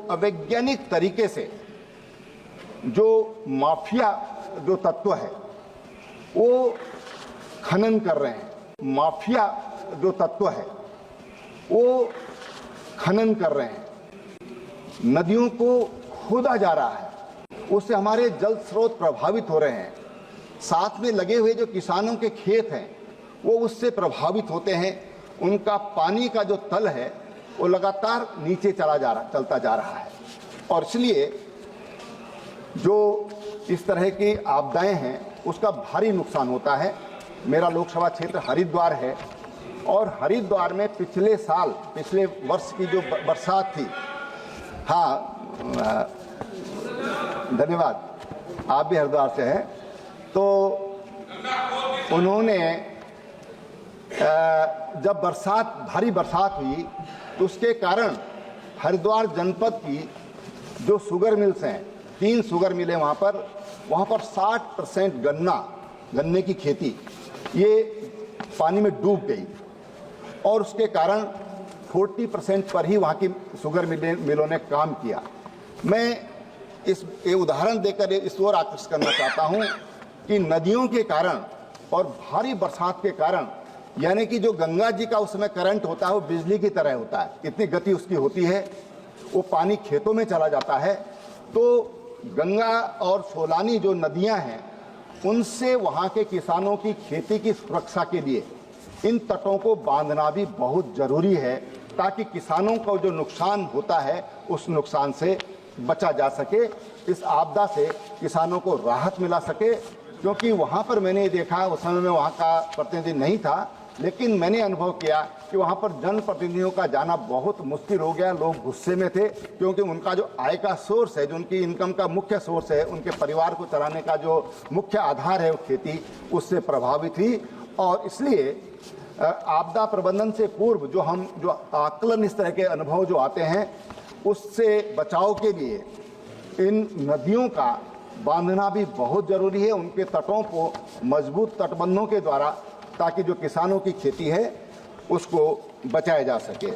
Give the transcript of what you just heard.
अवैज्ञानिक तरीके से जो माफिया जो तत्व है वो खनन कर रहे हैं, माफिया जो तत्व है वो खनन कर रहे हैं, नदियों को खोदा जा रहा है, उससे हमारे जल स्रोत प्रभावित हो रहे हैं, साथ में लगे हुए जो किसानों के खेत हैं वो उससे प्रभावित होते हैं, उनका पानी का जो तल है वो लगातार नीचे चलता जा रहा है। और इसलिए जो इस तरह की आपदाएं हैं उसका भारी नुकसान होता है। मेरा लोकसभा क्षेत्र हरिद्वार है और हरिद्वार में पिछले वर्ष की जो बरसात थी, हाँ धन्यवाद, आप भी हरिद्वार से हैं, तो उन्होंने जब भारी बरसात हुई तो उसके कारण हरिद्वार जनपद की जो शुगर मिल्स हैं, 3 शुगर मिलें वहाँ पर 60% गन्ने की खेती ये पानी में डूब गई और उसके कारण 40% पर ही वहाँ की शुगर मिलों ने काम किया। मैं ये उदाहरण देकर इस ओर आकर्षित करना चाहता हूँ कि नदियों के कारण और भारी बरसात के कारण, यानी कि जो गंगा जी का उस समय करंट होता है वो बिजली की तरह होता है, इतनी गति उसकी होती है, वो पानी खेतों में चला जाता है। तो गंगा और सोलानी जो नदियां हैं उनसे वहाँ के किसानों की खेती की सुरक्षा के लिए इन तटों को बांधना भी बहुत जरूरी है, ताकि किसानों को जो नुकसान होता है उस नुकसान से बचा जा सके, इस आपदा से किसानों को राहत मिला सके। क्योंकि वहाँ पर मैंने देखा, उस समय में वहाँ का प्रतिनिधि नहीं था, लेकिन मैंने अनुभव किया कि वहाँ पर जनप्रतिनिधियों का जाना बहुत मुश्किल हो गया। लोग गुस्से में थे क्योंकि उनका जो आय का सोर्स है, जो उनकी इनकम का मुख्य सोर्स है, उनके परिवार को चलाने का जो मुख्य आधार है वो खेती, उससे प्रभावित हुई। और इसलिए आपदा प्रबंधन से पूर्व जो आकलन, इस तरह के अनुभव जो आते हैं, उससे बचाव के लिए इन नदियों का बांधना भी बहुत जरूरी है, उनके तटों को मजबूत तटबंधों के द्वारा, ताकि जो किसानों की खेती है उसको बचाया जा सके।